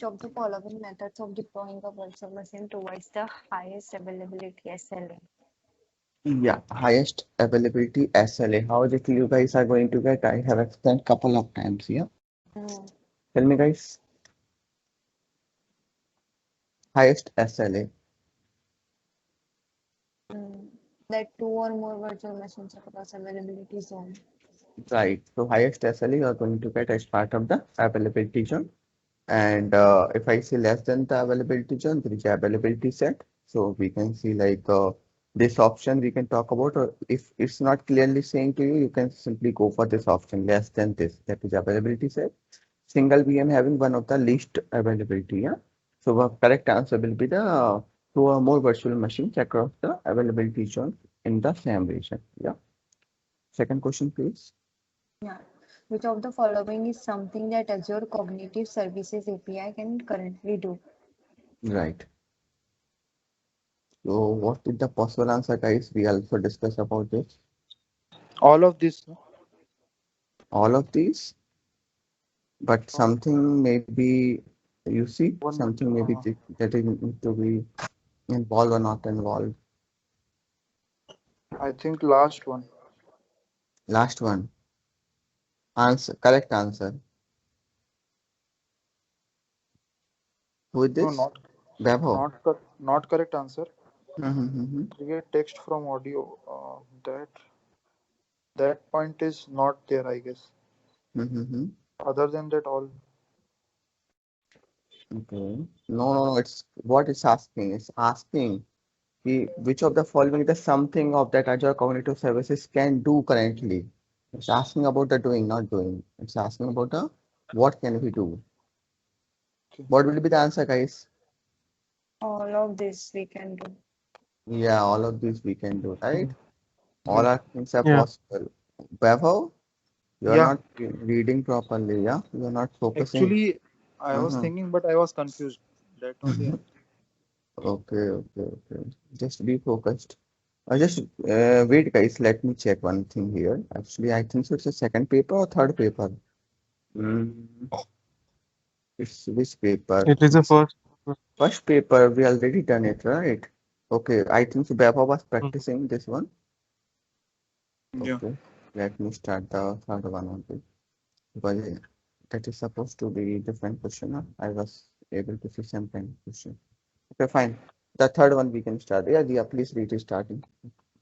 Which of the following methods of deploying a virtual machine provides the highest availability SLA? Yeah, highest availability SLA. How is it you guys are going to get? I have explained couple of times here. Mm, Tell me, guys. Highest SLA. mm. That two or more virtual machines across availability zone. Right. So highest SLA you are going to get as part of the availability zone. And if I say less than the availability zone, there is availability set. So we can see like this option we can talk about, or if it's not clearly saying to you, you can simply go for this option less than this. That is availability set. Single VM having one of the least availability. Yeah. So the correct answer will be the two or more virtual machines across the availability zone in the same region. Yeah. Second question, please. Yeah. Which of the following is something that Azure Cognitive Services API can currently do? Right. So what is the possible answer, guys? We also discuss about this. All of this. All of these, but something maybe you see One minute. something maybe that is need to be involved or not involved. I think last one. Last one. Answer, correct answer. Who is No, this? Vaibhav. not correct answer. Mm-hmm. Create text from audio. That point is not there, I guess. Mm-hmm. Other than that, all. Okay. No. It's what it's asking. It's asking which of the following the something of that Azure Cognitive Services can do currently. It's asking about the doing, not doing. It's asking about the what can we do. Okay. What will be the answer, guys? All of this we can do. Yeah, all of these we can do, right? All Yeah. our things are Yeah. possible. Vaibhav, you are Yeah. not reading properly, yeah? You are not focusing. Actually, I was Uh-huh. thinking, but I was confused. That only. Okay. Just be focused. Just wait, guys. Let me check one thing here. Actually, I think so it's a second paper or third paper. Mm, it's which paper? It is the It's first. first paper. We already done it, right? Okay, I think so. Vaibhav was Mm. practicing this one. Yeah. Okay, let me start the third one only. Because that is supposed to be different question. Huh? I was able to see some kind of question. Okay, fine. The third one we can start. Yeah, please read it starting.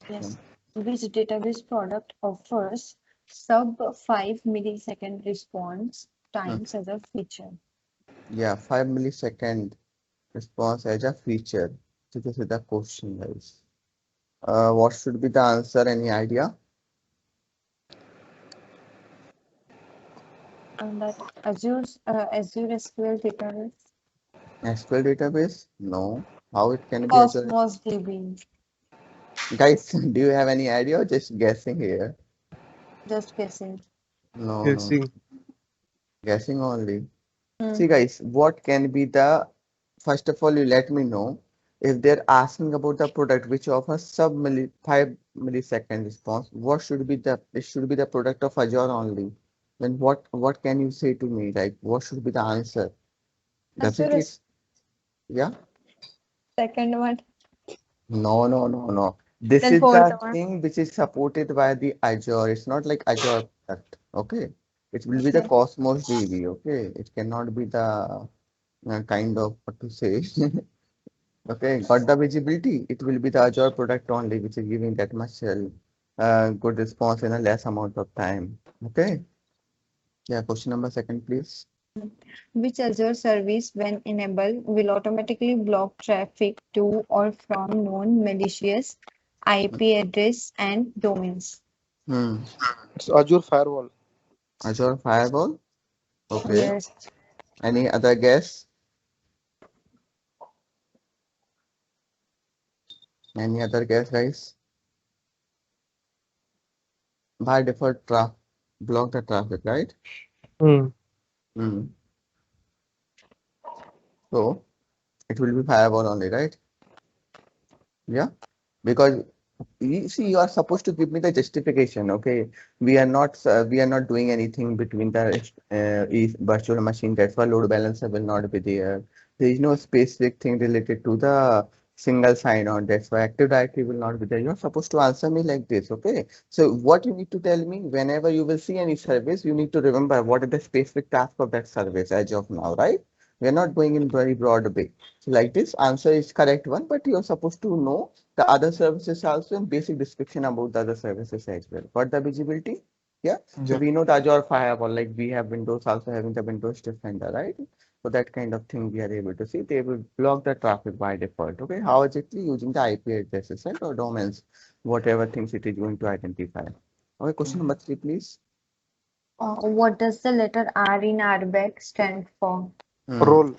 Yes. Which database product offers sub 5 millisecond response Hmm. times as a feature? Yeah, 5 millisecond response as a feature. So this is the question, guys. What should be the answer? Any idea? And that Azure SQL database. SQL database? No. How it can be Azure? Cosmos DB. Guys, do you have any idea or just guessing here? Just guessing. No. Guessing. Guessing only. Hmm. See, guys, what can be the first of all, you let me know if they're asking about the product which offers sub 5 millisecond response. What should be the? It should be the product of Azure only. Then what can you say to me? Like what should be the answer? Azure Definitely, is it's yeah. second one. No. This Then is fourth the one. thing which is supported by the Azure. It's not like Azure product. Okay, it will be the Okay. Cosmos DB. Okay, it cannot be the kind of what to say. Okay, got the visibility. It will be the Azure product only, which is giving that much good response in a less amount of time. Okay. Yeah, question number second, please. Which Azure service, when enabled, will automatically block traffic to or from known malicious IP address and domains? Hmm. It's Azure Firewall. Azure Firewall. Okay. Yes. Any other guess? Any other guess, guys? By default, block the traffic, right? Mm. Hmm. So it will be firewall only, right? Yeah. Because You see, you are supposed to give me the justification. Okay, we are not doing anything between the virtual machine. That's why load balancer will not be there. There is no specific thing related to the single sign-on. That's why Active Directory will not be there. You're supposed to answer me like this. Okay. So what you need to tell me whenever you will see any service, you need to remember what is the specific task of that service as of now, right? We're not going in very broad way. So like this answer is correct one, but you're supposed to know the other services also and basic description about the other services as well. Got the visibility? Yeah. So Yeah. we know the Azure Firewall, like we have Windows also having the Windows Defender, right? So that kind of thing we are able to see. They will block the traffic by default. Okay. How exactly using the IP addresses, right? Or domains, whatever things it is going to identify. Okay. Question number 3, please. What does the letter R in RBAC stand for? Role.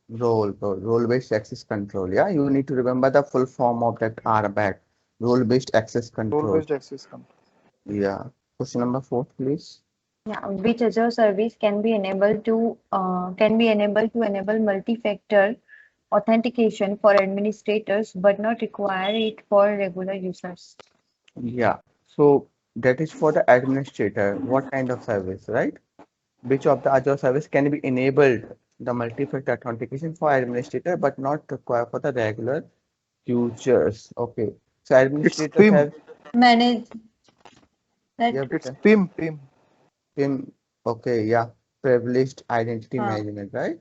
Role-based access control. Yeah, you need to remember the full form of that RBAC, role-based access control. Role-based access control. Yeah. Question number 4, please. Yeah, which Azure service can be enabled to enable multi-factor authentication for administrators but not require it for regular users? Yeah. So that is for the administrator. What kind of service, right? Which of the Azure service can be enabled the multi-factor authentication for administrator but not require for the regular users. Okay. So It's administrators PIM. have, Manage yeah, that. It's better. PIM. Okay, yeah. Privileged identity Uh, management, right?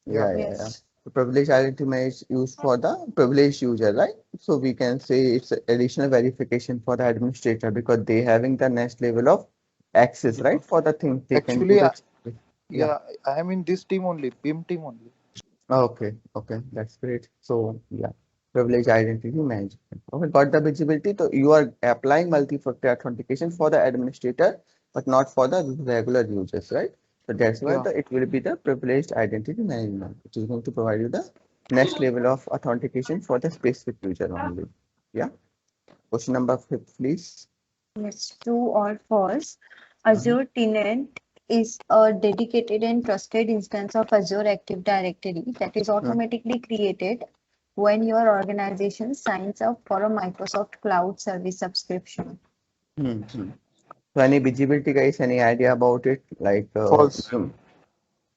Yeah. Yeah. yes. The privileged identity is used for the privileged user, right? So we can say it's additional verification for the administrator because they having the next level of access, right? For the thing they can do Actually, the, yeah. yeah, I am in this team only, PIM team only. Okay, that's great. So yeah, privileged identity management. Okay, got the visibility. So you are applying multi-factor authentication for the administrator, but not for the regular users, right? So that's why Yeah. it will be the privileged identity management, which is going to provide you the next level of authentication for the specific user only. Yeah. Question number 5, please. Yes, true or false. Mhm. Azure Tenant is a dedicated and trusted instance of Azure Active Directory that is Mhm. automatically created when your organization signs up for a Microsoft Cloud Service subscription. Mhm. So any visibility, guys? Any idea about it? Like, False.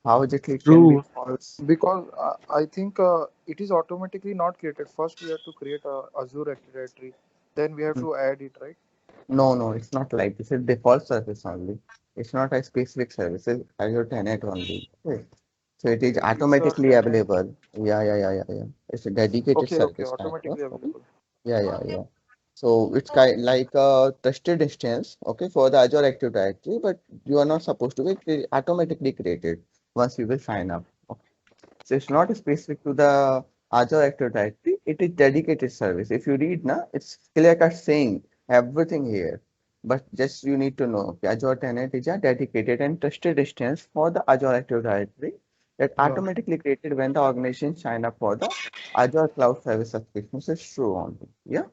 how exactly it can be True. false? Because I think it is automatically not created. First, we have to create a Azure Active Directory. Then we have to add it, right? No, it's not like this. It's default service only. It's not a specific service. It's Azure Tenant only. Okay. So it is It's a automatically tenant. available. Yeah. It's a dedicated Okay, service kind of. automatically Okay. available. Yeah. So it's kind like a trusted instance, okay, for the Azure Active Directory, but you are not supposed to be automatically created once you will sign up. Okay. So it's not specific to the Azure Active Directory. It is dedicated service. If you read now, it's clear cut saying everything here. But just you need to know, okay, Azure Tenant is a dedicated and trusted instance for the Azure Active Directory that Yeah. automatically created when the organization sign up for the Azure Cloud Service subscription. So it's true only. Yeah.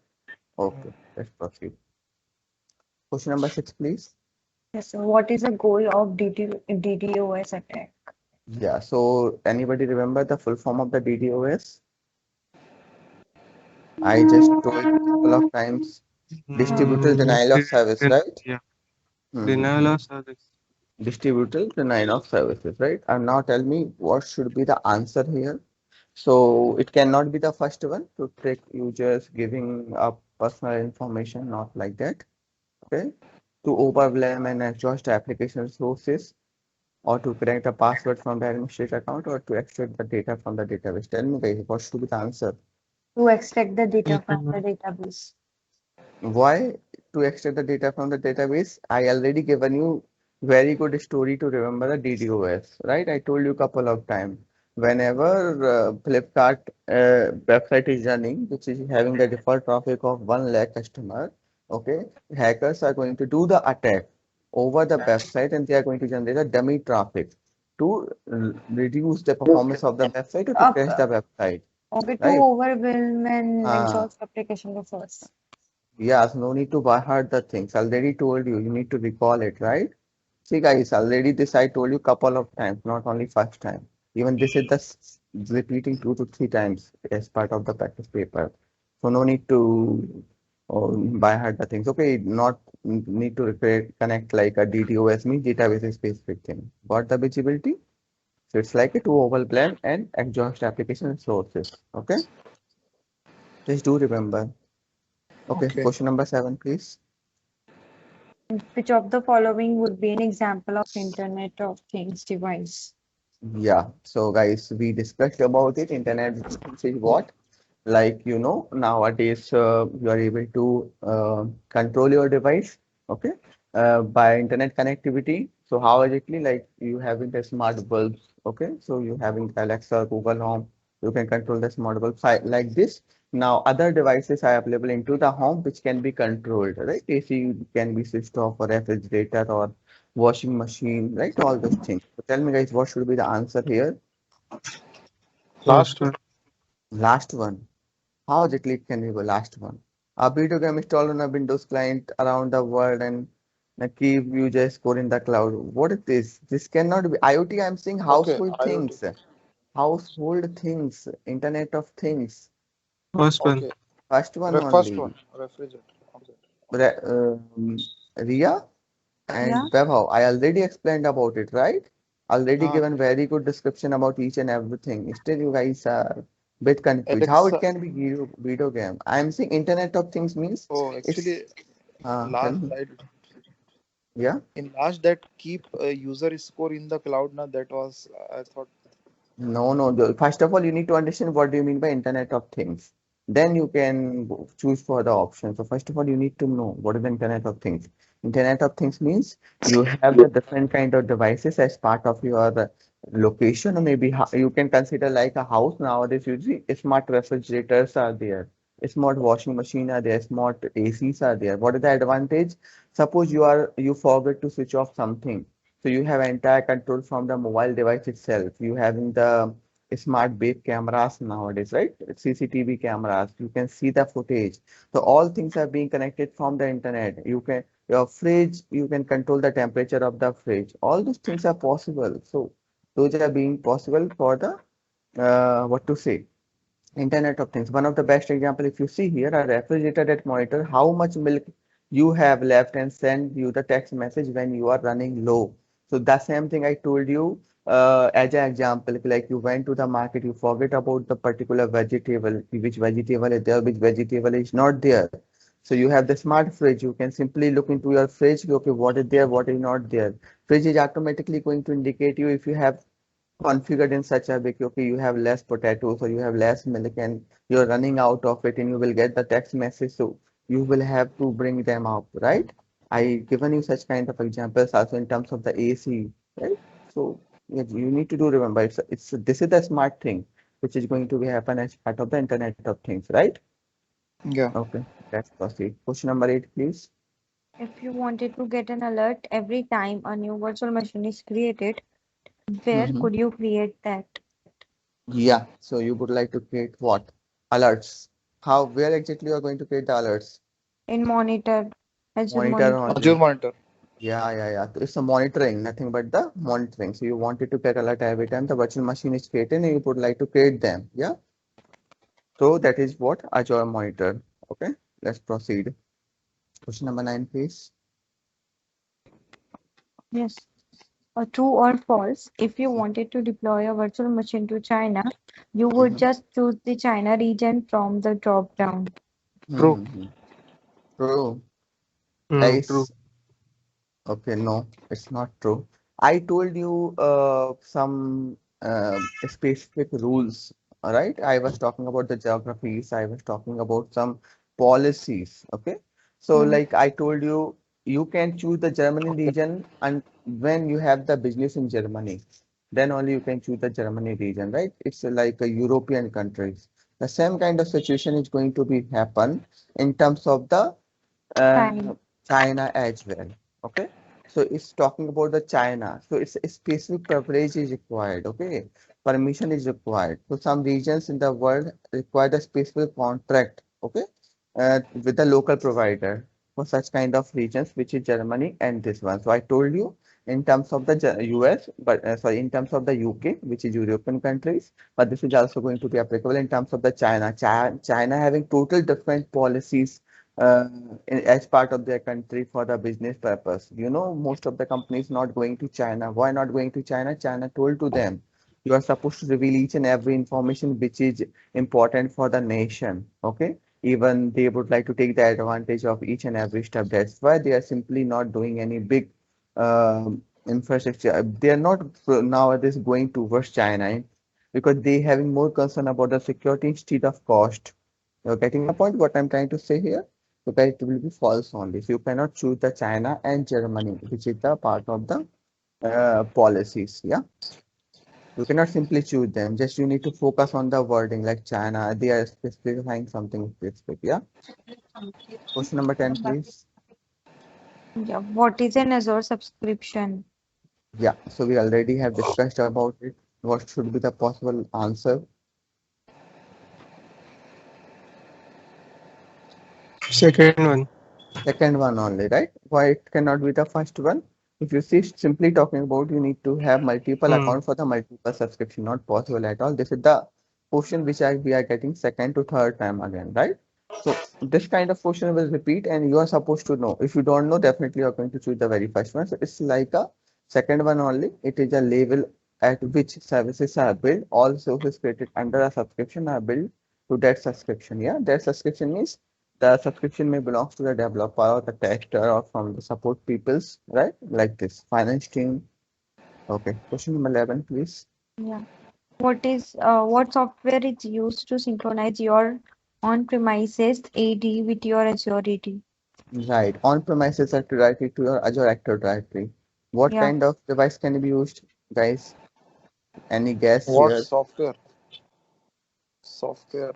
Okay. Let's proceed. Question number 6, please. Yes, so what is the goal of DDoS attack? Yeah. So anybody remember the full form of the DDoS? I just told you a couple of times. Distributed denial of service, right? Yeah. Denial Mm-hmm. of service. Distributed denial of services, right? And now tell me what should be the answer here. So it cannot be the first one to trick users giving up personal information, not like that. Okay. To overwhelm and exhaust application resources, or to connect the password from the administrator account, or to extract the data from the database. Tell me, guys, what should be the answer? To extract the data from the Mhm. database. Why to extract the data from the database? I already given you very good story to remember the DDoS, right? I told you a couple of times. Whenever Flipkart website is running, which is having the default traffic of 1 lakh customer, okay, hackers are going to do the attack over the website and they are going to generate a dummy traffic to reduce the performance of the website or to Up, crash the website, okay, to right? overwhelm and Uh, exhaust application resource. Yes, no need to buy hard the things. Already told you, you need to recall it, right? See, guys, already this I told you couple of times, not only first time. Even this is the repeating 2 to 3 times as part of the practice paper. So no need to. or by heart the things. Okay, not need to connect like a DDoS means database specific thing. Got the visibility? So it's like a two oval plan and exhaust application sources. Okay, just do remember. Okay, Okay. question number 7, please. Which of the following would be an example of Internet of Things device? Yeah, so guys, we discussed about it. Internet of Things is what? Like, nowadays you are able to control your device, okay, by internet connectivity. So how exactly? Like you having the smart bulbs, okay? So you having Alexa, Google Home, you can control the smart bulbs like this. Now other devices are available into the home which can be controlled, right? AC can be switched off, or refrigerator or washing machine, right? All those things. So tell me guys, what should be the answer here? Last First one. one. Last one. How exactly it can be the last one? A video game installed on a Windows client around the world and keep user score in the cloud. What is this? This cannot be IoT. I'm saying Okay, household IoT. things, household things, Internet of Things. First one. Okay. First one First one, only. refrigerator. Okay. Re- Ria and Yeah. Vaibhav. I already explained about it, right? Already Ah, given very good description about each and everything. Still, you guys are bit confused. How it Alexa. can be video game? I'm saying Internet of Things means Oh, it's. actually, Tell last me. I Yeah. in last that keep user score in the cloud. Now that was I thought. No, no. First of all, you need to understand what do you mean by Internet of Things. Then you can choose for the option. So first of all, you need to know what is the Internet of Things. Internet of Things means you have the different kind of devices as part of your location, or maybe you can consider like a house nowadays. You see, smart refrigerators are there, smart washing machine are there, smart ACs are there. What is the advantage? Suppose you forget to switch off something. So you have entire control from the mobile device itself. You having the smart base cameras nowadays, right? CCTV cameras. You can see the footage. So all things are being connected from the internet. Your fridge, you can control the temperature of the fridge. All those things are possible. So those are being possible for the what to say, Internet of Things. One of the best example, if you see here, a refrigerator that monitor how much milk you have left and send you the text message when you are running low. So the same thing I told you as an example, like you went to the market, you forget about the particular vegetable, which vegetable is there, which vegetable is not there. So you have the smart fridge. You can simply look into your fridge. Okay, what is there, what is not there. Fridge is automatically going to indicate you if you have configured in such a way, okay, you have less potatoes or you have less milk and you're running out of it, and you will get the text message. So you will have to bring them up, right? I given you such kind of examples also in terms of the AC, right? So you need to do remember it's this is the smart thing which is going to be happen as part of the Internet of Things, right? Yeah. Okay, let's proceed. Question number 8, please. If you wanted to get an alert every time a new virtual machine is created, where Mm-hmm. could you create that? Yeah, so you would like to create what? Alerts. How, where exactly you are going to create the alerts? In Monitor, Azure Monitor Monitor. Azure only. monitor. Yeah. So it's a monitoring, nothing but the monitoring. So you wanted to get alert every time the virtual machine is created and you would like to create them. Yeah. So that is what Azure Monitor. Okay. Let's proceed. Question number 9, please. Yes. True or false, if you wanted to deploy a virtual machine to China, you would Mm-hmm. just choose the China region from the drop down. True. Mm-hmm. True. True. Guys, okay, no, it's not true. I told you some specific rules, all right? I was talking about the geographies, I was talking about some policies, okay? So Hmm. like I told you, you can choose the Germany region and when you have the business in Germany, then only you can choose the Germany region, right? It's like a European countries. The same kind of situation is going to be happen in terms of the China. China as well. Okay. So it's talking about the China. So it's a specific privilege is required. Okay. Permission is required. So some regions in the world require the specific contract. Okay. With the local provider for such kind of regions, which is Germany and this one. So I told you in terms of the US, but sorry, in terms of the UK, which is European countries, but this is also going to be applicable in terms of the China. China having total different policies uh, as part of their country for the business purpose. You know, most of the companies not going to China. Why not going to China? China told to them, you are supposed to reveal each and every information which is important for the nation. Okay. Even they would like to take the advantage of each and every step. That's why they are simply not doing any big infrastructure. They are not nowadays going towards China because they having more concern about the security instead of cost. You're getting the point what I'm trying to say here? So that it will be false only. So you cannot choose the China and Germany, which is the part of the policies. Yeah. You cannot simply choose them. Just you need to focus on the wording like China. They are specifying something specific. Yeah. Question number 10, please. Yeah. What is an Azure subscription? Yeah. So we already have discussed about it. What should be the possible answer? Second one. Second one only, right? Why it cannot be the first one? If you see simply talking about you need to have multiple Hmm. account for the multiple subscription, not possible at all. This is the question which we are getting second to third time again, right? So this kind of question will repeat and you are supposed to know. If you don't know, definitely you are going to choose the very first one. So it's like a second one only. It is a level at which services are built. All services created under a subscription are built to that subscription. Yeah, that subscription means the subscription may belong to the developer or the tester or from the support peoples, right? Like this finance team. Okay. Question number 11, please. Yeah. What software is used to synchronize your on-premises AD with your Azure AD? Right. On-premises Active Directory to your Azure Active Directory. What Yeah. kind of device can be used, guys? Any guess What here? software? Software.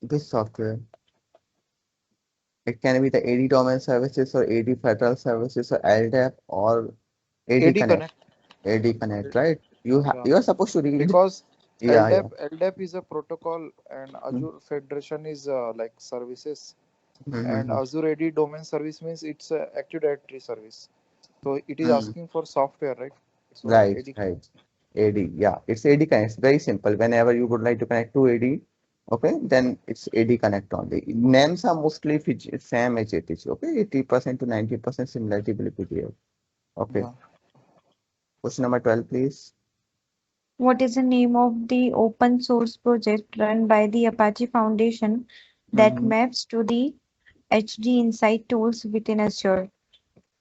This software. It can be the AD domain services or AD federal services or LDAP or AD AD Connect. Connect. AD Connect, right? Yeah. You are supposed to read. Because Yeah, yeah. LDAP is a protocol, and Mm-hmm. Azure Federation is like services, and Mm-hmm. Azure AD domain service means it's a Active Directory service. So it is Mm-hmm. asking for software, right? So Right, AD. right. AD, yeah, it's AD Connect. It's very simple. Whenever you would like to connect to AD, okay, then it's AD Connect only. Names are mostly same as it is, okay, 80% to 90% similarity will be there. Okay, Yeah. question number 12, please. What is the name of the open source project run by the Apache Foundation that Mm-hmm. maps to the HD Insight tools within Azure?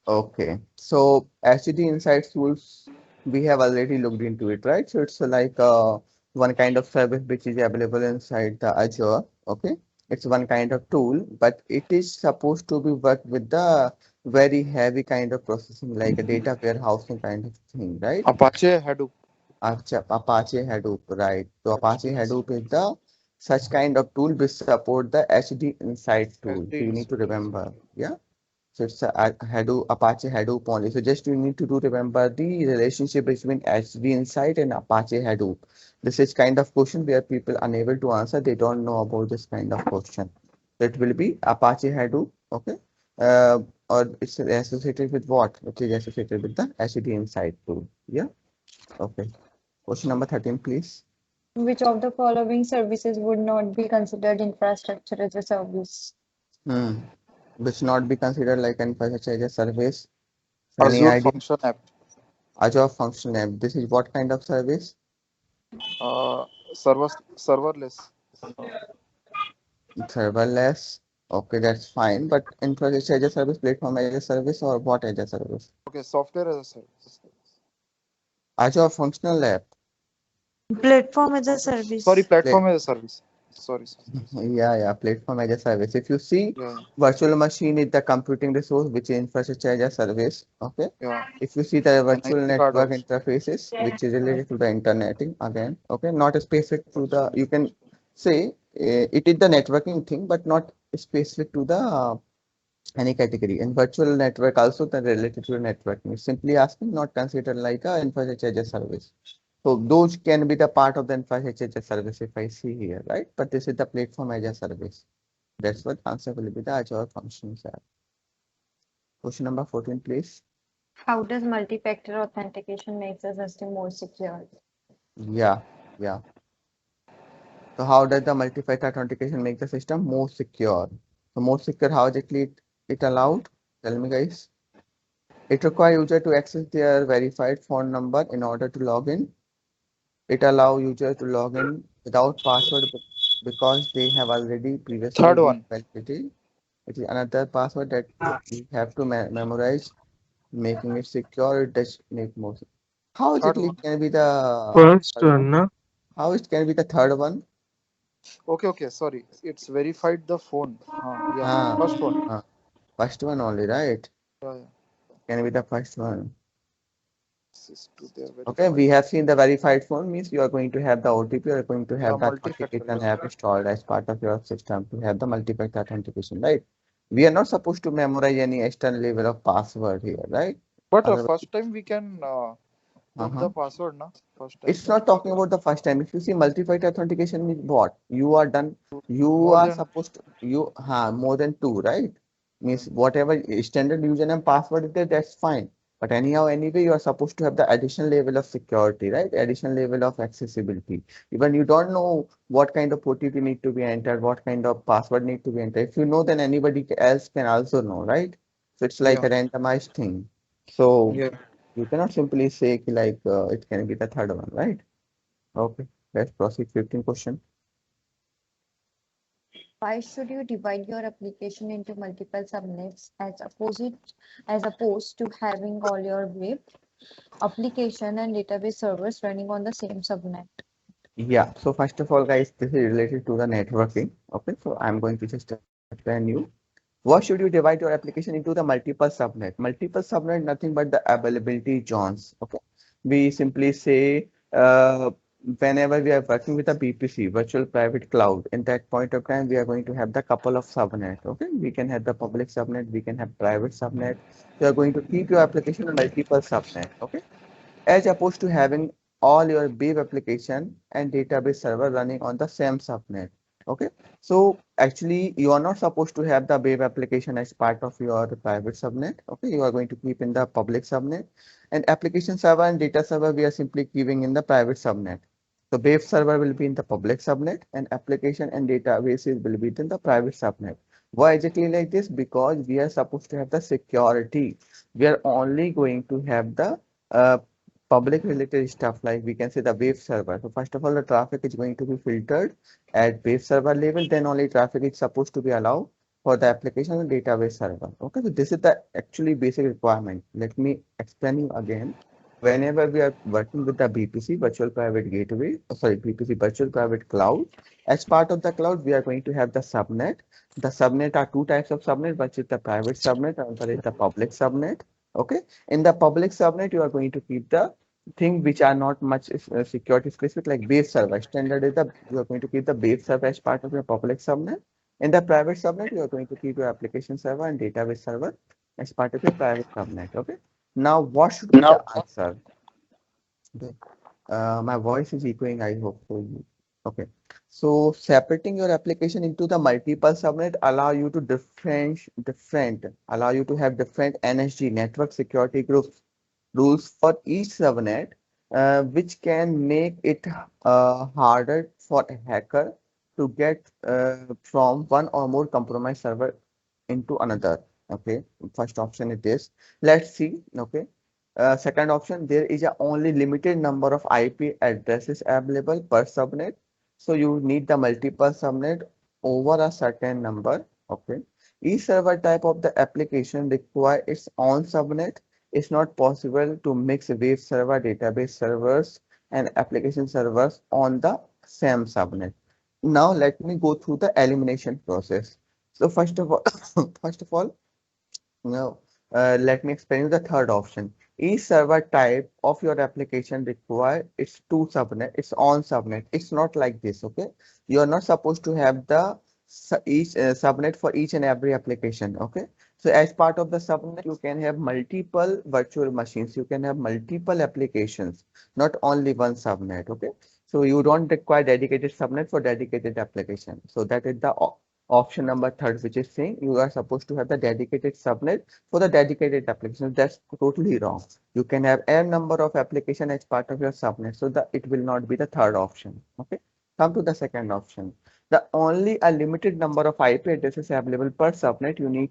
Okay, so HTTP Insight tools, we have already looked into it, right? So it's like one kind of service which is available inside the Azure. Okay, it's one kind of tool, but it is supposed to be work with the very heavy kind of processing, like a data warehousing kind of thing, right? Apache Hadoop. Apache Hadoop, right? So Apache Hadoop is the such kind of tool which support the HD Insight tool. So HD you need to Insight. remember, yeah. So it's a Hadoop, Apache Hadoop only. So just you need to do remember the relationship between HD Insight and Apache Hadoop. This is kind of question where people unable to answer. They don't know about this kind of question. So it will be Apache Hadoop, okay? Or it's associated with what? It is associated with the HD Insight tool. Yeah. Okay. Question number 13, please. Which of the following services would not be considered infrastructure as a service? Hmm. Which not be considered like an infrastructure as a service. Any Azure idea? Function App. Azure Function App. This is what kind of service? Uh, serverless. Serverless. Okay, that's fine. But infrastructure as a service, platform as a service, or what as a service? Okay, software as a service. Azure Functional App. Platform as a Sorry, service. Pla- platform as a service. Sorry. Yeah, yeah, platform as a service. If you see, Yeah. virtual machine is the computing resource, which is infrastructure as a service. Okay. Yeah. If you see the virtual NFC card network also. interfaces, which is related to the interneting again, okay, not specific to the, you can say it is the networking thing, but not specific to the any category. And virtual network also the related to networking. Simply asking, not considered like a infrastructure as a service. So those can be the part of the infrastructure as a service if I see here, right? But this is the platform as a service. That's what answer will be the Azure Functions app. Question number 14, please. How does multi-factor authentication makes the system more secure? Yeah, yeah. So how does the multi-factor authentication make the system more secure? So more secure, how exactly it allowed? Tell me, guys. It requires user to access their verified phone number in order to log in. It allow user to log in without password because they have already previously Third been one. validated. It is another password that we have to memorize, making it secure. It does make more. How Third exactly one. it can be the First third one? one, na? How it can be the third one? Okay. Sorry. It's verified the phone. Yeah. Ah, First one. first one only, right? Yeah. Can be the first one. Access to their Okay, verified. we have seen the verified phone means you are going to have the OTP, you are going to Yeah. have the Multi-factor. authentication Yeah. app installed as part of your system to have the multi-factor authentication, right? We are not supposed to memorize any external level of password here, right? But Otherwise, first time we can put uh-huh. the password, na? First time. It's not talking about the first time. If you see multi-factor authentication means what? You are done. You More are than. supposed to, more than two, right? Means whatever standard username password it is, that's fine. But anyhow, anyway, you are supposed to have the additional level of security, right? Additional level of accessibility. Even you don't know what kind of OTP need to be entered, what kind of password need to be entered. If you know, then anybody else can also know, right? So it's like Yeah. a randomized thing. So Yeah. you cannot simply say like it can be the third one, right? Okay, let's proceed. 15 question. Why should you divide your application into multiple subnets as opposed to having all your web application and database servers running on the same subnet? Yeah, so first of all, guys, this is related to the networking. Okay, so I'm going to just explain you. Why should you divide your application into the multiple subnet? Multiple subnet, nothing but the availability zones. Okay, we simply say whenever we are working with a VPC, virtual private cloud, in that point of time, we are going to have the couple of subnet. Okay, we can have the public subnet, we can have private subnet. You are going to keep your application on multiple subnet. Okay, as opposed to having all your web application and database server running on the same subnet. Okay, so actually you are not supposed to have the web application as part of your private subnet. Okay, you are going to keep in the public subnet, and application server and data server we are simply keeping in the private subnet. So web server will be in the public subnet and application and databases will be in the private subnet. Why exactly like this? Because we are supposed to have the security. We are only going to have the uh, public related stuff like we can say the web server. So first of all, the traffic is going to be filtered at web server level, then only traffic is supposed to be allowed for the application and database server. Okay, so this is the actually basic requirement. Let me explain you again. Whenever we are working with the VPC, virtual private gateway, VPC virtual private cloud, as part of the cloud, we are going to have the subnet. The subnet are two types of subnet, one is the private subnet, another is the public subnet. Okay, in the public subnet, you are going to keep the thing which are not much security specific like base server. Standard is the you are going to keep the base server as part of your public subnet. In the private subnet, you are going to keep your application server and database server as part of your private subnet. Okay. Now, what should be the answer? Okay. My voice is echoing, I hope for you. Okay. So separating your application into the multiple subnet allow you to allow you to have different NSG network security groups rules for each subnet, which can make it harder for a hacker to get from one or more compromised server into another. Okay, first option it is. Let's see. Okay, second option, there is a only limited number of IP addresses available per subnet. So you need the multiple subnet over a certain number. Okay, each server type of the application require its own subnet. It's not possible to mix web server, database servers, and application servers on the same subnet. Now let me go through the elimination process. So first of all, first of all, now let me explain you the third option. Each server type of your application require its own subnet. It's not like this, okay? You are not supposed to have the each subnet for each and every application, okay? So as part of the subnet, you can have multiple virtual machines. You can have multiple applications, not only one subnet, okay? So you don't require dedicated subnet for dedicated application. So that is the option number third, which is saying you are supposed to have the dedicated subnet for the dedicated application. That's totally wrong. You can have n number of application as part of your subnet, so that it will not be the third option. Okay. Come to the second option. The only a limited number of IP addresses available per subnet. You need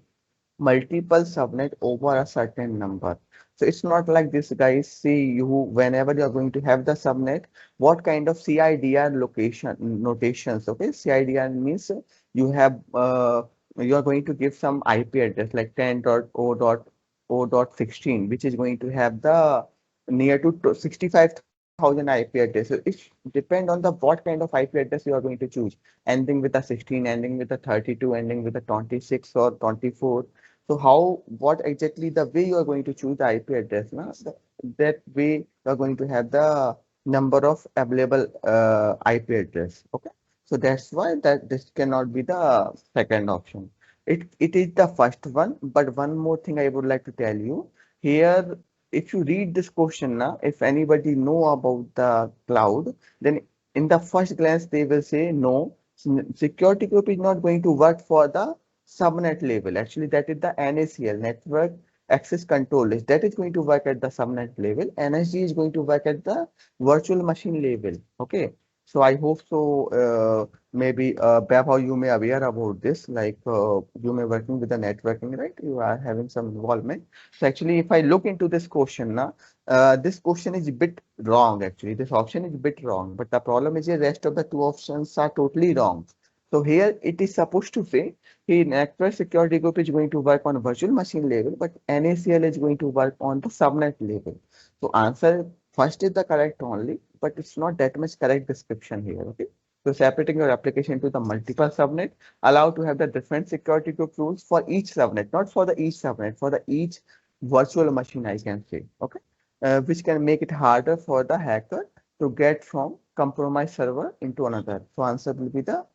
multiple subnet over a certain number. So it's not like this, guys. See, you whenever you are going to have the subnet, what kind of CIDR location notations? Okay, CIDR means you have you are going to give some IP address like 10.0.0.16, which is going to have the near to 65,000 IP addresses. So it depend on the what kind of IP address you are going to choose, ending with a 16, ending with a 32, ending with a 26 or 24. So how, what exactly the way you are going to choose the IP address, na? That way you are going to have the number of available IP address. Okay. So that's why that this cannot be the second option. It is the first one, but one more thing I would like to tell you here. If you read this question now, if anybody know about the cloud, then in the first glance they will say no, security group is not going to work for the subnet level. Actually, that is the NACL, network access control list. That is going to work at the subnet level. NSG is going to work at the virtual machine level. Okay. So I hope so. Maybe Vaibhav, you may aware about this. Like you may working with the networking, right? You are having some involvement. So actually, if I look into this question now, this question is a bit wrong. Actually, this option is a bit wrong. But the problem is the rest of the two options are totally wrong. So here it is supposed to say the network security group is going to work on virtual machine level, but NACL is going to work on the subnet level. So answer first is the correct only, but it's not that much correct description here. Okay. So separating your application into the multiple subnet, allow to have the different security group rules for each subnet, not for the each subnet, for the each virtual machine, I can say. Okay. Which can make it harder for the hacker to get from compromised server into another. So answer will be the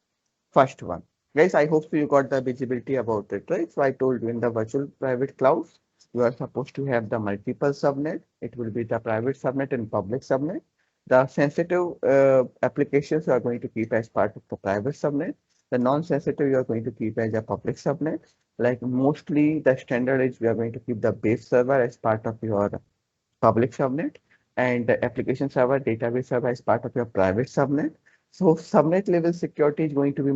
first one. Guys, I hope so you got the visibility about it, right? So I told you in the virtual private clouds, you are supposed to have the multiple subnet. It will be the private subnet and public subnet. The sensitive applications you are going to keep as part of the private subnet. The non-sensitive you are going to keep as a public subnet. Like mostly the standard is we are going to keep the base server as part of your public subnet, and the application server, database server as part of your private subnet. So subnet level security is going to be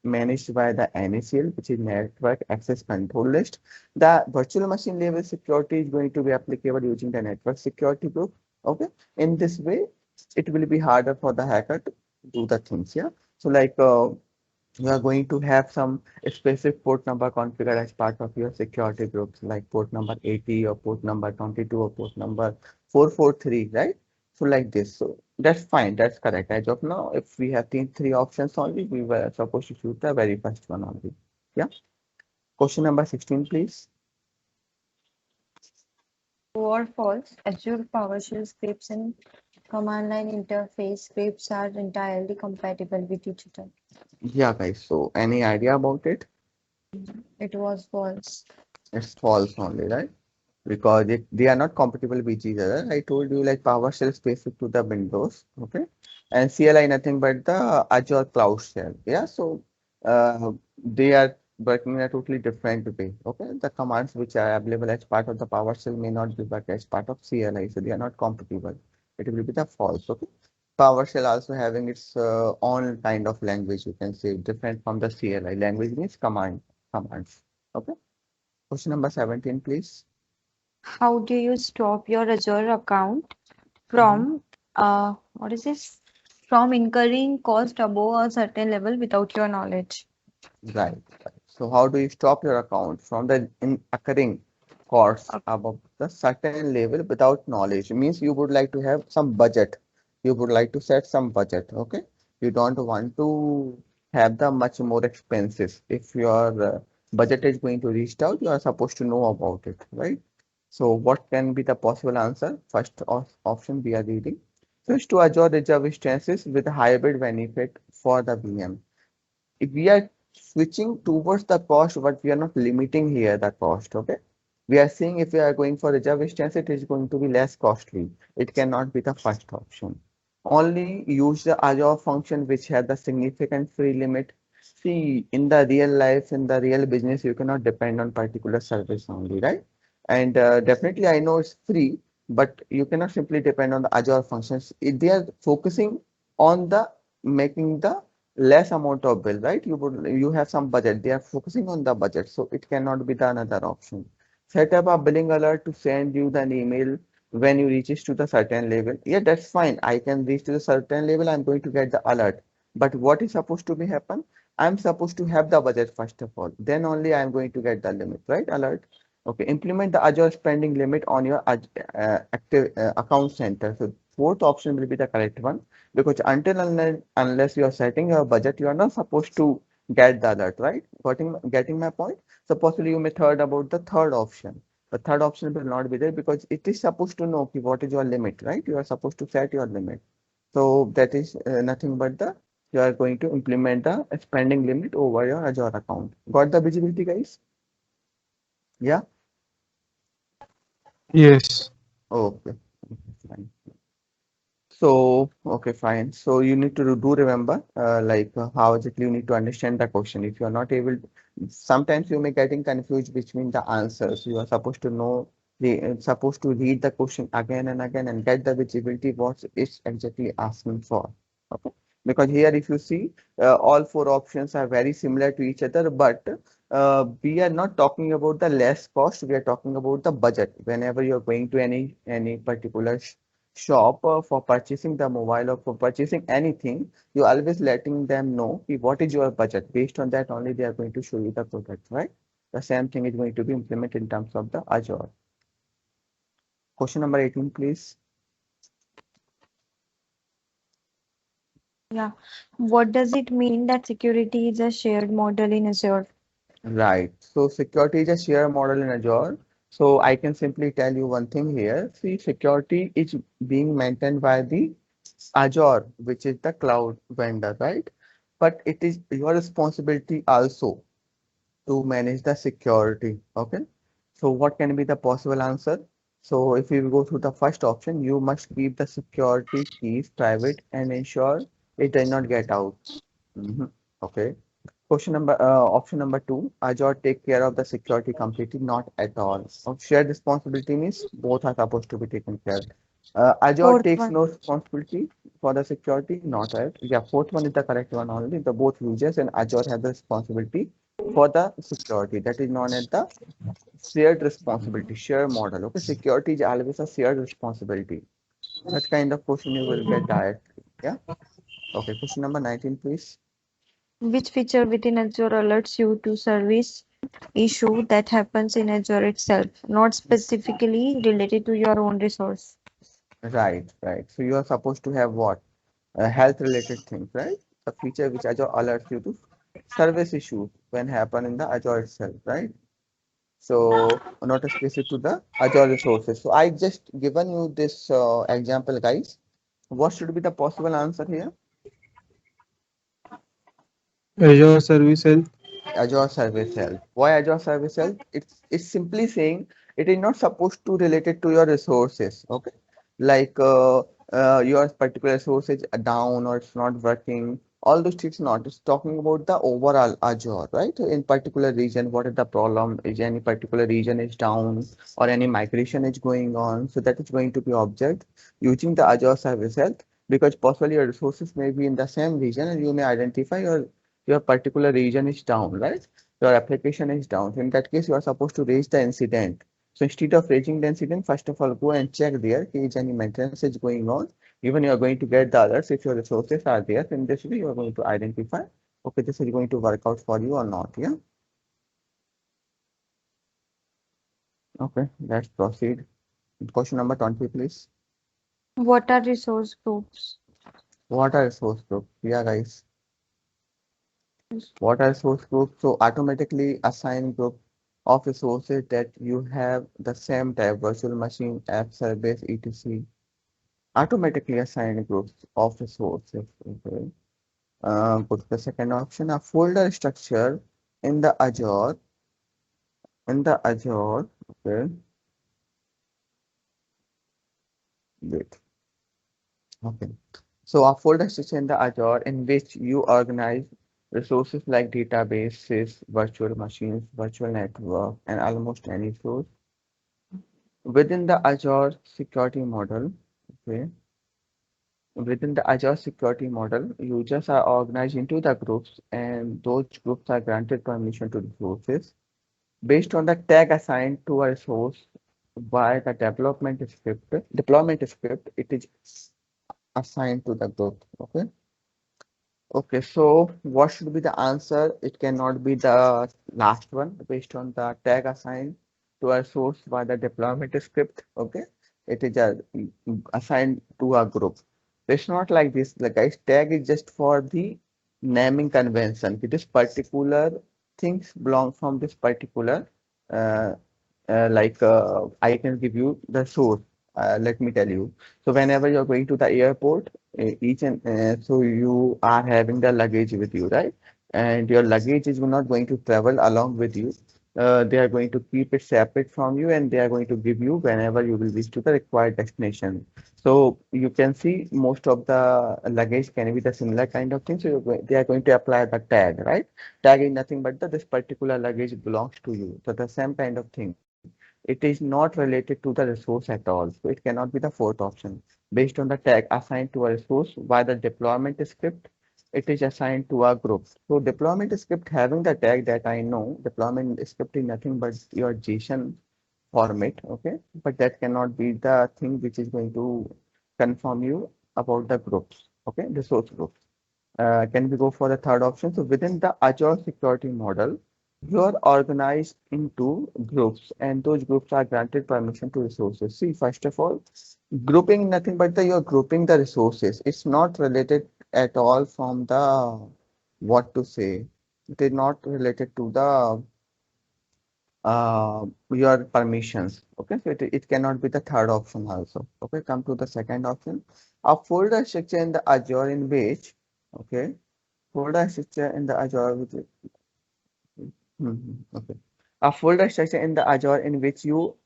managed by the NACL, which is Network Access Control List. The virtual machine level security is going to be applicable using the network security group. Okay. In this way, it will be harder for the hacker to do the things. Yeah. So like you are going to have some specific port number configured as part of your security groups, like port number 80 or port number 22 or port number 443, right? So like this. So that's fine. That's correct. As of now, if we have these three options only, we were supposed to choose the very first one only. Yeah. Question number 16, please. True or false? Azure PowerShell scripts and command line interface scripts are entirely compatible with each other. Yeah, guys. So any idea about it? It was false. It's false only, right? Because they are not compatible with each other. I told you like PowerShell is specific to the Windows, okay, and CLI nothing but the Azure Cloud Shell. Yeah, so they are working in a totally different way. Okay, the commands which are available as part of the PowerShell may not be work as part of CLI, so they are not compatible. It will be the false. Okay, PowerShell also having its own kind of language. You can say different from the CLI. Language means commands. Okay. Question number 17, please. How do you stop your Azure account from what is this? From incurring cost above a certain level without your knowledge? Right, right. So how do you stop your account from the occurring costs Okay. above the certain level without knowledge? It means you would like to have some budget. You would like to set some budget. Okay. You don't want to have the much more expenses. If your budget is going to reach out, you are supposed to know about it, right? So what can be the possible answer? First option we are reading. Switch to Azure Reserve instances with a hybrid benefit for the VM. If we are switching towards the cost, but we are not limiting here the cost, okay? We are saying if we are going for reserve instance, it is going to be less costly. It cannot be the first option. Only use the Azure function which has the significant free limit. See, in the real life, in the real business, you cannot depend on particular service only, right? And definitely, I know it's free, but you cannot simply depend on the Azure functions. They are focusing on the making the less amount of bill, right? You have some budget. They are focusing on the budget, so it cannot be the another option. Set up a billing alert to send you an email when you reaches to the certain level. Yeah, that's fine. I can reach to the certain level. I'm going to get the alert. But what is supposed to be happen? I'm supposed to have the budget first of all. Then only I'm going to get the limit, right? Alert. Okay. Implement the Azure spending limit on your active account center. So fourth option will be the correct one because unless you are setting your budget, you are not supposed to get the alert, right? Getting my point? So possibly you may third about the third option. The third option will not be there because it is supposed to know what is your limit, right? You are supposed to set your limit. So that is nothing but the you are going to implement the spending limit over your Azure account. Got the visibility, guys? Yeah. Yes. Okay. Fine. So, okay, fine. So you need to do remember, how exactly you need to understand the question. If you are not able, sometimes you may getting confused between the answers. You are supposed to know supposed to read the question again and again and get the visibility what it's exactly asking for. Okay, because here if you see, all four options are very similar to each other, but we are not talking about the less cost. We are talking about the budget. Whenever you are going to any particular shop for purchasing the mobile or for purchasing anything, you always letting them know what is your budget. Based on that only they are going to show you the product, right? The same thing is going to be implemented in terms of the Azure. Question number 18, please. Yeah. What does it mean that security is a shared model in Azure? Right. So security is a share model in Azure. So I can simply tell you one thing here. See, security is being maintained by the Azure, which is the cloud vendor, right? But it is your responsibility also to manage the security. Okay. So what can be the possible answer? So if you go through the first option, you must keep the security keys private and ensure it does not get out. Mhm. Okay. Option number two, Azure take care of the security completely, not at all. Shared responsibility means both are supposed to be taken care. Azure Fourth takes one. no responsibility for the security, not right. Yeah, fourth one is the correct one only. The both users and Azure have the responsibility for the security. That is known as the shared responsibility, share model. Okay, security is always a shared responsibility. That kind of question you will get directly. Yeah. Okay, question number 19, please. Which feature within Azure alerts you to service issue that happens in Azure itself, not specifically related to your own resource? Right, right. So you are supposed to have what? Health related things, right? The feature which Azure alerts you to service issues when happen in the Azure itself, right? So not specific to the Azure resources. So I just given you this example, guys. What should be the possible answer here? Azure Service Health. Azure Service Health. Why Azure Service Health? It's simply saying it is not supposed to relate it to your resources. Okay, like your particular resources are down or it's not working. All those things not. It's talking about the overall Azure, right? In particular region, what is the problem? Is any particular region is down or any migration is going on? So that is going to be object using the Azure Service Health because possibly your resources may be in the same region and you may identify your particular region is down, right? Your application is down. So in that case, you are supposed to raise the incident. So instead of raising the incident, first of all, go and check there is any maintenance is going on. Even you are going to get the alerts if your resources are there. So in this way, you are going to identify, okay, this is going to work out for you or not. Yeah. Okay, let's proceed. Question number 20, please. What are resource groups? What are source groups? Yeah, guys. What are source groups? So automatically assign group of resources that you have the same type, virtual machine, app service, etc. Automatically assign groups of resources. Okay. Go to the second option, a folder structure in the Azure. In the Azure, okay. Wait. Okay. So a folder structure in the Azure in which you organize resources like databases, virtual machines, virtual network, and almost any source. Within the Azure security model, okay, Within the Azure security model, users are organized into the groups, and those groups are granted permission to resources based on the tag assigned to a resource by the development script. Deployment script, it is assigned to the group. Okay. Okay, so what should be the answer? It cannot be the last one based on the tag assigned to a source by the deployment script. Okay, it is assigned to a group. It's not like this. The guys tag is just for the naming convention. This particular things belong from this particular uh, I can give you the source. Let me tell you. So whenever you're going to the airport, each and so you are having the luggage with you, right? And your luggage is not going to travel along with you. They are going to keep it separate from you, and they are going to give you whenever you will reach to the required destination. So you can see most of the luggage can be the similar kind of thing. So they are going to apply the tag, right? Tag is nothing but this particular luggage belongs to you. So the same kind of thing. It is not related to the resource at all. So it cannot be the fourth option. Based on the tag assigned to a resource by the deployment script, it is assigned to a group. So deployment script having the tag that I know, deployment script is nothing but your JSON format, okay? But that cannot be the thing which is going to confirm you about the groups, okay? The source groups. Can we go for the third option? So within the Azure security model, you are organized into groups, and those groups are granted permission to resources. See, first of all, grouping nothing but you're grouping the resources. It's not related at all from the what to say. It is not related to the your permissions. Okay, so it cannot be the third option also. Okay, come to the second option. A folder structure in the Azure in which, okay, folder structure in the Azure which okay. A folder structure in the Azure in which you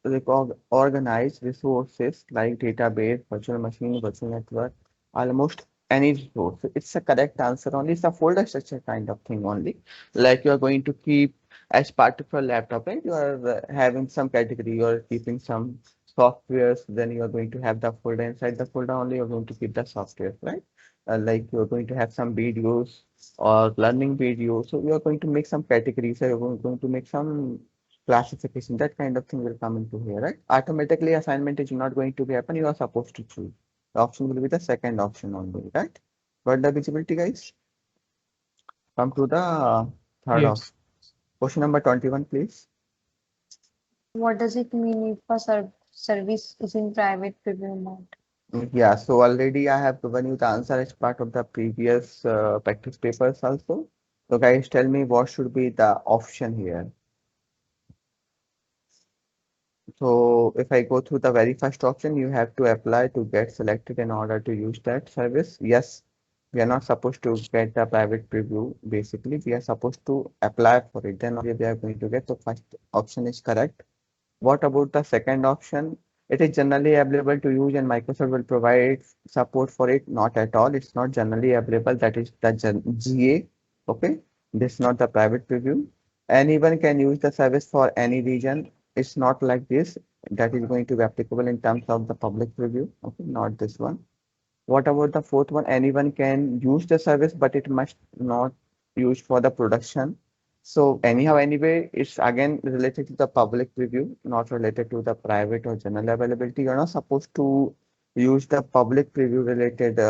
organize resources like database, virtual machine, virtual network, almost any resource. It's a correct answer only. It's a folder structure kind of thing only. Like you are going to keep as part of your laptop, right? You are having some category, you are keeping some softwares, then you are going to have the folder. Inside the folder only, you're going to keep the software, right? Like you're going to have some videos or learning video. So you are going to make some categories, or you're going to make some classification. That kind of thing will come into here, right? Automatically assignment is not going to be happen. You are supposed to choose. The option will be the second option only, right? Got the visibility, guys? Come to the third option. Yes. Question number 21, please. What does it mean if a service is in private preview mode? Yeah, so already I have given you the answer as part of the previous practice papers also. So guys, tell me what should be the option here. So if I go through the very first option, you have to apply to get selected in order to use that service. Yes, we are not supposed to get the private preview. Basically, we are supposed to apply for it. Then only we are going to get. So first option is correct. What about the second option? It is generally available to use and Microsoft will provide support for it. Not at all. It's not generally available. That is the GA. Okay. This is not the private preview. Anyone can use the service for any region. It's not like this. That is going to be applicable in terms of the public preview. Okay. Not this one. What about the fourth one? Anyone can use the service, but it must not use for the production. So anyhow, anyway, it's again related to the public preview, not related to the private or general availability. You're not supposed to use the public preview related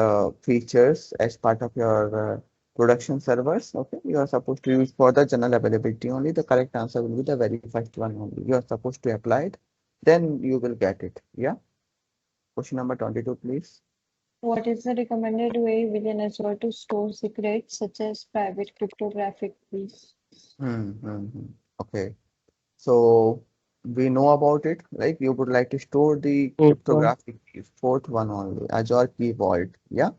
features as part of your production servers. Okay, you are supposed to use for the general availability only. The correct answer will be the very first one only. You are supposed to apply it, then you will get it. Yeah. Question number 22, please. What is the recommended way within Azure to store secrets such as private cryptographic keys? Okay. So we know about it, like you would like to store the Fourth one. cryptographic keys, fourth one only, Azure Key Vault. Yeah.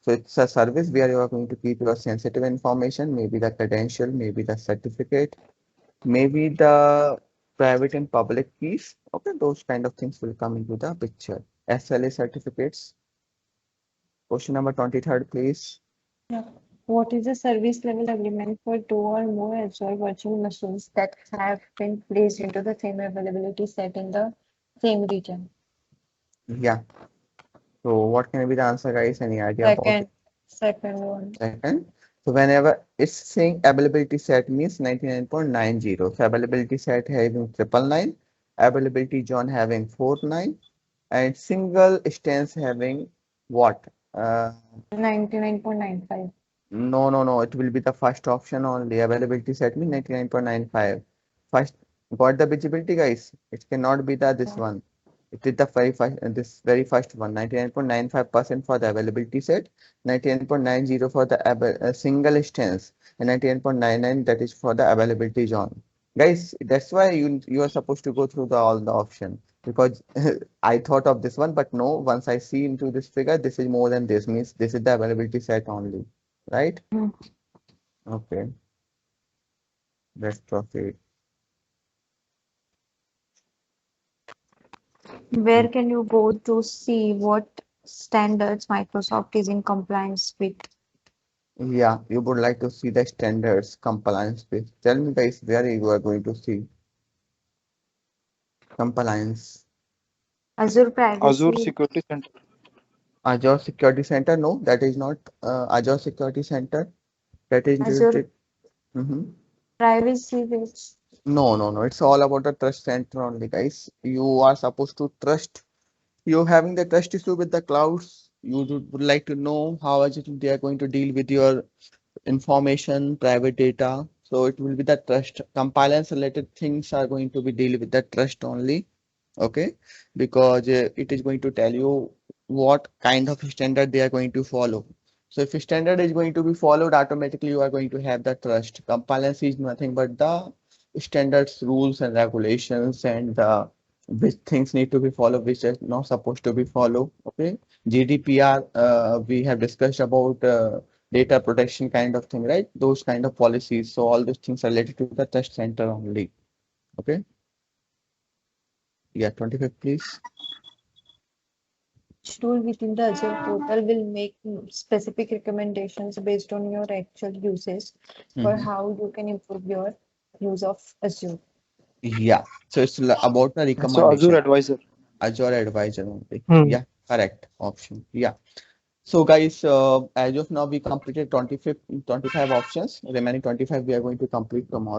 So it's a service where you are going to keep your sensitive information, maybe the credential, maybe the certificate, maybe the private and public keys. Okay, those kind of things will come into the picture. SLA certificates. Question number 23rd, please. Yeah. What is the service level agreement for two or more Azure virtual machines that have been placed into the same availability set in the same region? Yeah. So what can be the answer, guys? Any idea about it? Second one. Second. So whenever it's saying availability set means 99.90. So availability set having 999, availability zone having 49, and single stance having what? 99.95. No. It will be the first option only. Availability set means 99.95. First, got the visibility, guys? It cannot be the this one. It is the very first, this very first one. 99.95% for the availability set, 99.90 for the single stance, and 99.99 that is for the availability zone. Guys, that's why you are supposed to go through the all the option, because I thought of this one, but no. Once I see into this figure, this is more than this, means this is the availability set only, right? Hmm. Okay, let's proceed. Where can you go to see what standards Microsoft is in compliance with? Yeah, you would like to see the standards compliance with. Tell me, guys, where you are going to see compliance. Azure Azure Privacy, Security Center. Azure Security Center? No, that is not Azure Security Center. That is Azure related. Mhm. Privacy, which No. It's all about the trust center only, guys. You are supposed to trust. You're having the trust issue with the clouds. You would like to know how is it they are going to deal with your information, private data. So it will be the trust. Compliance related things are going to be deal with the trust only. Okay, because it is going to tell you what kind of standard they are going to follow. So if a standard is going to be followed, automatically you are going to have the trust. Compliance is nothing but the standards, rules and regulations, and which things need to be followed, which are not supposed to be followed. Okay, GDPR, we have discussed about data protection kind of thing, right? Those kind of policies. So all those things are related to the trust center only. Okay. Yeah, 25, please. tool within the Azure portal will make specific recommendations based on your actual uses for Mhm. how you can improve your use of Azure. Yeah, so it's about the So Azure recommendation. Advisor. Azure Advisor only. Hmm. Yeah, correct option. Yeah. So guys, as of now, we completed 25 options. Remaining 25 we are going to complete tomorrow.